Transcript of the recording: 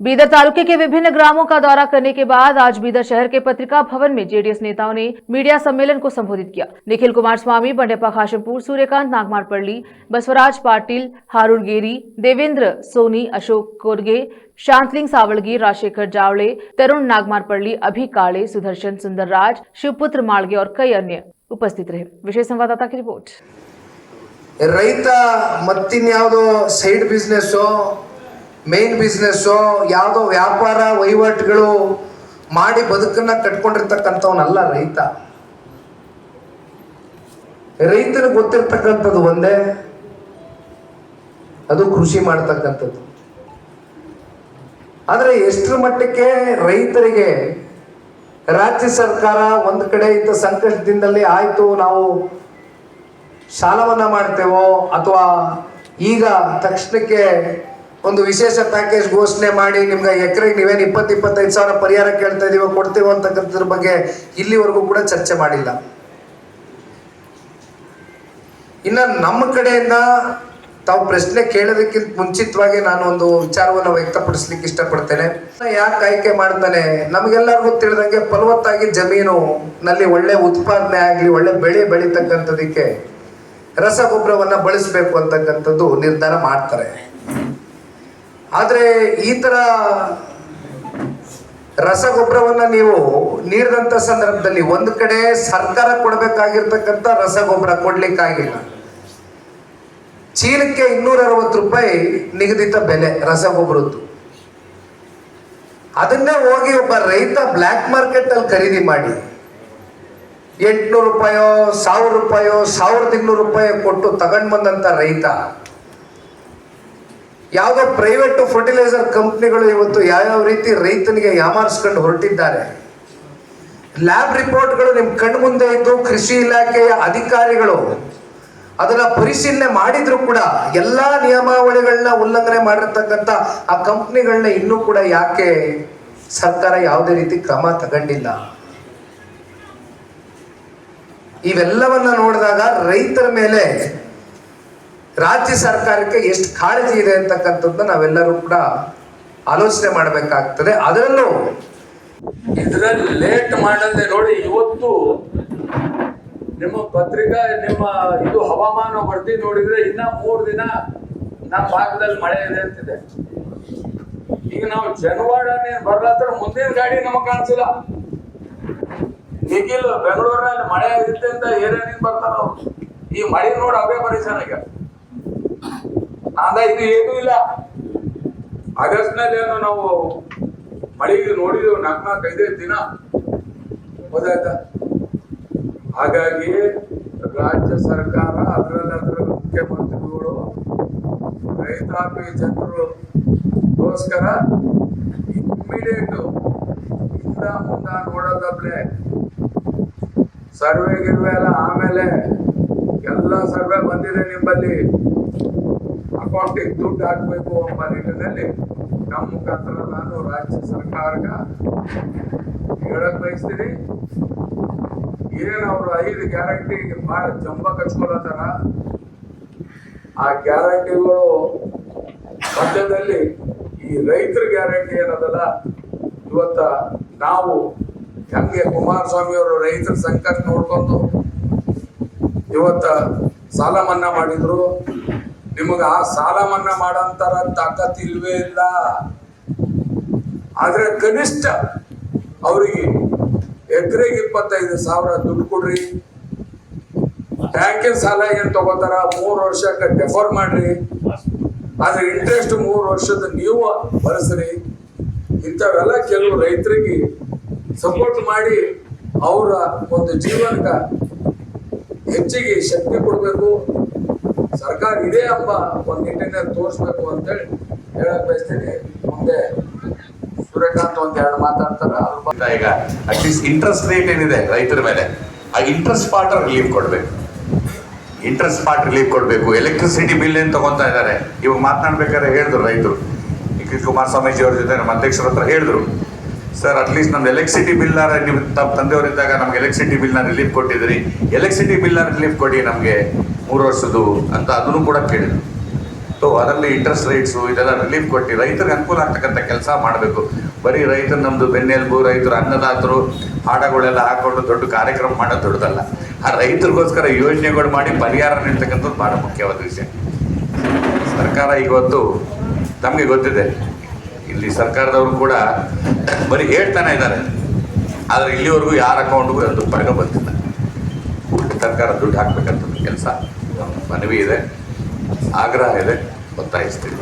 बीदर तालुके के विभिन्न ग्रामों का दौरा करने के बाद आज बीदर शहर के पत्रिका भवन में जेडीएस नेताओं ने मीडिया सम्मेलन को संबोधित किया। निखिल कुमार स्वामी, बंडेप्पा खाशमपुर, सूर्यकांत नागमारपल्ली, बसवराज पाटिल, हारून गेरी, देवेंद्र सोनी, अशोक कोरगे, शांतलिंग सावळगी, राजशेखर जावड़े, तरुण नागमारपल्ली, अभी काले, सुदर्शन सुंदरराज, शिवपुत्र माळगे और कई अन्य उपस्थित रहे। विशेष संवाददाता की रिपोर्ट। रैत मत्तिन्याವುದೋ ಸೈಡ್ ಬಿಸ್ನೆಸ್ ಮೇನ್ ಬಿಸ್ನೆಸ್ ಯಾವುದೋ ವ್ಯಾಪಾರ ವಹಿವಾಟುಗಳು ಮಾಡಿ ಬದುಕನ್ನ ಕಟ್ಕೊಂಡಿರ್ತಕ್ಕಂಥವನಲ್ಲ ರೈತ. ರೈತನಿಗೆ ಗೊತ್ತಿರ್ತಕ್ಕಂಥದ್ದು ಒಂದೇ, ಅದು ಕೃಷಿ ಮಾಡ್ತಕ್ಕಂಥದ್ದು. ಆದರೆ ಎಷ್ಟರ ಮಟ್ಟಕ್ಕೆ ರೈತರಿಗೆ ರಾಜ್ಯ ಸರ್ಕಾರ ಒಂದು ಕಡೆ ಇದ್ದ ಸಂಕಷ್ಟದಿಂದಲೇ ಆಯ್ತು ನಾವು ಸಾಲ ಮನ್ನಾ ಮಾಡ್ತೇವೋ ಅಥವಾ ಈಗ ತಕ್ಷಣಕ್ಕೆ ಒಂದು ವಿಶೇಷ ಪ್ಯಾಕೇಜ್ ಘೋಷಣೆ ಮಾಡಿ ನಿಮ್ಗೆ ಎಕರೆಗೆ ನೀವೇನು 20-25 ಸಾವಿರ ಪರಿಹಾರ ಕೇಳ್ತಾ ಇದೀವೋ ಕೊಡ್ತೇವೋ ಅಂತಕ್ಕಂಥದ್ರ ಬಗ್ಗೆ ಇಲ್ಲಿವರೆಗೂ ಕೂಡ ಚರ್ಚೆ ಮಾಡಿಲ್ಲ. ಇನ್ನು ನಮ್ಮ ಕಡೆಯಿಂದ ತಾವು ಪ್ರಶ್ನೆ ಕೇಳೋದಕ್ಕಿಂತ ಮುಂಚಿತವಾಗಿ ನಾನು ಒಂದು ವಿಚಾರವನ್ನು ವ್ಯಕ್ತಪಡಿಸ್ಲಿಕ್ಕೆ ಇಷ್ಟಪಡ್ತೇನೆ. ಯಾಕೆ ಆಯ್ಕೆ ಮಾಡ್ತಾನೆ, ನಮಗೆಲ್ಲರಿಗೂ ತಿಳಿದಂಗೆ ಫಲವತ್ತಾಗಿ ಜಮೀನು ನಲ್ಲಿ ಒಳ್ಳೆ ಉತ್ಪಾದನೆ ಆಗಲಿ, ಒಳ್ಳೆ ಬೆಳೆ ಬೆಳೀತಕ್ಕಂಥದಕ್ಕೆ ರಸಗೊಬ್ಬರವನ್ನ ಬಳಸಬೇಕು ಅಂತಕ್ಕಂಥದ್ದು ನಿರ್ಧಾರ ಮಾಡ್ತಾರೆ. ಆದರೆ ಈ ತರ ರಸಗೊಬ್ಬರವನ್ನ ನೀವು ನೀಡಿದಂತ ಸಂದರ್ಭದಲ್ಲಿ ಒಂದು ಕಡೆ ಸರ್ಕಾರ ಕೊಡಬೇಕಾಗಿರ್ತಕ್ಕಂಥ ರಸಗೊಬ್ಬರ ಕೊಡ್ಲಿಕ್ಕಾಗಿಲ್ಲ. ಚೀಲಕ್ಕೆ 260 ರೂಪಾಯಿ ನಿಗದಿತ ಬೆಲೆ ರಸಗೊಬ್ಬರದ್ದು. ಅದನ್ನೇ ಹೋಗಿ ಒಬ್ಬ ರೈತ ಬ್ಲ್ಯಾಕ್ ಮಾರ್ಕೆಟ್ ಅಲ್ಲಿ ಖರೀದಿ ಮಾಡಿ 800 ರೂಪಾಯೋ 1000 ರೂಪಾಯೋ 1200 ರೂಪಾಯಿ ಕೊಟ್ಟು ತಗೊಂಡ್ ಬಂದಂತ ರೈತ, ಯಾವುದೋ ಪ್ರೈವೇಟ್ ಫರ್ಟಿಲೈಸರ್ ಕಂಪ್ನಿಗಳು ಇವತ್ತು ಯಾವ್ಯಾವ ರೀತಿ ರೈತನಿಗೆ ಯಾಮಾರಿಸ್ಕೊಂಡು ಹೊರಟಿದ್ದಾರೆ. ಲ್ಯಾಬ್ ರಿಪೋರ್ಟ್ಗಳು ನಿಮ್ ಕಣ್ಣು ಮುಂದೆ ಇದ್ದು ಕೃಷಿ ಇಲಾಖೆಯ ಅಧಿಕಾರಿಗಳು ಅದನ್ನ ಪರಿಶೀಲನೆ ಮಾಡಿದ್ರು ಕೂಡ ಎಲ್ಲಾ ನಿಯಮಾವಳಿಗಳನ್ನ ಉಲ್ಲಂಘನೆ ಮಾಡಿರ್ತಕ್ಕಂಥ ಆ ಕಂಪ್ನಿಗಳನ್ನ ಇನ್ನೂ ಕೂಡ ಯಾಕೆ ಸರ್ಕಾರ ಯಾವುದೇ ರೀತಿ ಕ್ರಮ ತಗೊಂಡಿಲ್ಲ? ಇವೆಲ್ಲವನ್ನ ನೋಡಿದಾಗ ರೈತರ ಮೇಲೆ ರಾಜ್ಯ ಸರ್ಕಾರಕ್ಕೆ ಎಷ್ಟು ಕಾಳಜಿ ಇದೆ ಅಂತಕ್ಕಂಥದ್ದನ್ನ ನಾವೆಲ್ಲರೂ ಕೂಡ ಆಲೋಚನೆ ಮಾಡಬೇಕಾಗ್ತದೆ. ಅದರಲ್ಲೂ ಇದರಲ್ಲಿ ಲೇಟ್ ಮಾಡದೆ ನೋಡಿ, ಇವತ್ತು ನಿಮ್ಮ ಪತ್ರಿಕಾ ನಿಮ್ಮ ಇದು ಹವಾಮಾನ ವರದಿ ನೋಡಿದ್ರೆ ಇನ್ನ 3 ದಿನ ನಮ್ಮ ಭಾಗದಲ್ಲಿ ಮಳೆ ಇದೆ ಅಂತಿದೆ. ಈಗ ನಾವು ಜನವಾಡನೆ ಬರ್ಲಾತ್ರ ಮುಂದಿನ ಗಾಡಿ ನಮಗ್ ಕಾಣಿಸಿಲ್ಲ. ನಿಖಿಲ್ ಬೆಂಗಳೂರಿನಲ್ಲಿ ಮಳೆ ಆಗುತ್ತೆ ಅಂತ ಏನೇನಿಂದ ಬರ್ತಾರ ಅವ್ರು. ಈ ಮಳೆ ನೋಡಿ ಅವೇ ಪರಿಚಯ ಇದು ಏನೂ ಇಲ್ಲ. ಆಗಸ್ಟ್ ನಲ್ಲಿ ಏನೋ ನಾವು ಮಳೆಗೆ ನೋಡಿದೆವು 4-5 ದಿನ ಹೋದಾಯ್ತಾ. ಹಾಗಾಗಿ ರಾಜ್ಯ ಸರ್ಕಾರ ಅದರಲ್ಲಿ ಮುಖ್ಯಮಂತ್ರಿಗಳು ರೈತಾಪಿ ಜನರಿಗೋಸ್ಕರ ಇಮ್ಮಿಡಿಯೇಟ್ ಇಂದ ಮುಂದ ನೋಡೋದಪ್ಲೆ ಸರ್ವೆ ಗಿರ್ವೆ ಎಲ್ಲ ಆಮೇಲೆ ಎಲ್ಲ ಸರ್ವೆ ಬಂದಿದೆ, ನಿಮ್ಮಲ್ಲಿ ಅಕೌಂಟಿಗೆ ದುಡ್ಡು ಹಾಕಬೇಕು ಎಂಬ ನಿಟ್ಟಿನಲ್ಲಿ ನಮ್ಮ ಮುಖಾಂತರ ನಾನು ರಾಜ್ಯ ಸರ್ಕಾರಕ್ಕೆ ಹೇಳಕ್ ಬಯಸ್ತೀನಿ. ಏನು ಅವರು 5 ಗ್ಯಾರಂಟಿ ಭಾಳ ಜಂಬ ಕಚ್ಕೊಳತ್ತಾರ. ಆ ಗ್ಯಾರಂಟಿಗಳು ಮಧ್ಯದಲ್ಲಿ ಈ ರೈತರ ಗ್ಯಾರಂಟಿ ಏನದಲ್ಲ, ಇವತ್ತ ನಾವು ಹೆಂಗೆ ಕುಮಾರಸ್ವಾಮಿ ಅವರು ರೈತರ ಸಂಕಷ್ಟ ನೋಡ್ಕೊಂಡು ಇವತ್ತ ಸಾಲ ಮನ್ನಾ ಮಾಡಿದ್ರು, ನಿಮಗ ಆ ಸಾಲ ಮನ್ನಾ ಮಾಡಂತಾರ ತಾಕತ್ ಇಲ್ವೇ ಇಲ್ಲ. ಆದ್ರೆ ಕನಿಷ್ಠ ಅವರಿಗೆ ಎಕರೆಗೆ 25,000 ದುಡ್ಡು ಕೊಡ್ರಿ. ಬ್ಯಾಂಕಿನ ಸಾಲ ಏನ್ ತಗೋತಾರ 3 ವರ್ಷಕ್ಕೆ ಡೆಫರ್ ಮಾಡ್ರಿ. ಆದ್ರೆ ಇಂಟ್ರೆಸ್ಟ್ 3 ವರ್ಷದ ನೀವು ಬಳಸ್ರಿ. ಇಂಥವೆಲ್ಲ ಕೆಲವು ರೈತರಿಗೆ ಸಪೋರ್ಟ್ ಮಾಡಿ ಅವರ ಒಂದು ಜೀವನಕ್ಕೆ ಹೆಚ್ಚಿಗೆ ಶಕ್ತಿ ಕೊಡಬೇಕು. ಸರ್ಕಾರ ಇದೆ ಎಂಬ ಒಂದು ನಿಟ್ಟಿನಲ್ಲಿ ತೋರಿಸ್ಬೇಕು ಅಂತೇಳಿ ಹೇಳಕ್ ಬಯಸ್ತೀನಿ. ಮುಂದೆ ಸೂರ್ಯಕಾಂತ್ 1-2 ಮಾತಾಡ್ತಾರ. ಈಗ ಅಟ್ಲೀಸ್ಟ್ ಇಂಟ್ರೆಸ್ಟ್ ರೇಟ್ ಏನಿದೆ ರೈತರ ಮೇಲೆ, ಆ ಇಂಟ್ರೆಸ್ಟ್ ಪಾರ್ಟ್ ರಿಲೀಫ್ ಕೊಡ್ಬೇಕು. ಇಂಟ್ರೆಸ್ಟ್ ಪಾರ್ಟ್ ರಿಲೀಫ್ ಕೊಡ್ಬೇಕು. ಎಲೆಕ್ಟ್ರಿಸಿಟಿ ಬಿಲ್ ಏನ್ ತಗೊಂತಾ ಇದ್ದಾರೆ, ಇವಾಗ ಮಾತನಾಡ್ಬೇಕಾದ್ರೆ ಹೇಳಿದ್ರು ರೈತರು, ನಿಖಿಲ್ ಕುಮಾರಸ್ವಾಮೀಜಿ ಅವ್ರ ಜೊತೆ ನಮ್ಮ ಅಧ್ಯಕ್ಷರ ಹತ್ರ ಹೇಳಿದ್ರು, ಸರ್ ಅಟ್ಲೀಸ್ಟ್ ನಮ್ದು ಎಲೆಕ್ಟ್ರಿಸಿಟಿ ಬಿಲ್ ನಿಮ್ಮ ತಂದೆಯವರಿದ್ದಾಗ ನಮ್ಗೆ ಎಲೆಕ್ಟ್ರಿಸಿಟಿ ಬಿಲ್ನ ರಿಲೀಫ್ ಕೊಟ್ಟಿದ್ರಿ, ಎಲೆಕ್ಟ್ರಿಸಿಟಿ ಬಿಲ್ನ ರಿಲೀಫ್ ಕೊಡಿ ನಮಗೆ 3 ವರ್ಷದ್ದು ಅಂತ ಅದನ್ನು ಕೂಡ ಕೇಳಿದ್ರು. ಸೊ ಅದರಲ್ಲಿ ಇಂಟ್ರೆಸ್ಟ್ ರೇಟ್ಸು ಇದೆಲ್ಲ ರಿಲೀಫ್ ಕೊಟ್ಟು ರೈತರಿಗೆ ಅನುಕೂಲ ಆಗ್ತಕ್ಕಂಥ ಕೆಲಸ ಮಾಡಬೇಕು. ಬರೀ ರೈತರು ನಮ್ಮದು ಬೆನ್ನೆಲುಬು, ರೈತರು ಅನ್ನದಾತರು ಹಾಡಗಳೆಲ್ಲ ಹಾಕೊಂಡು ದೊಡ್ಡ ಕಾರ್ಯಕ್ರಮ ಮಾಡೋದು ದೊಡ್ಡದಲ್ಲ. ಆ ರೈತರಿಗೋಸ್ಕರ ಯೋಜನೆಗಳು ಮಾಡಿ ಪರಿಹಾರ ನೀಡ್ತಕ್ಕಂಥದ್ದು ಭಾಳ ಮುಖ್ಯವಾದ ವಿಷಯ. ಸರ್ಕಾರ ಇವತ್ತು ತಮಗೆ ಗೊತ್ತಿದೆ, ಇಲ್ಲಿ ಸರ್ಕಾರದವರು ಕೂಡ ಬರೀ ಹೇಳ್ತಾನೆ ಇದ್ದಾರೆ, ಆದರೆ ಇಲ್ಲಿವರೆಗೂ ಯಾರ ಅಕೌಂಟ್ಗೂ ₹1 ಬಂದಿಲ್ಲ. ಸರ್ಕಾರ ದುಡ್ಡು ಹಾಕ್ಬೇಕಂತ ಕೆಲಸ ಮನವಿ ಇದೆ, ಆಗ್ರಹ ಇದೆ, ಒತ್ತಾಯಿಸ್ತೀವಿ.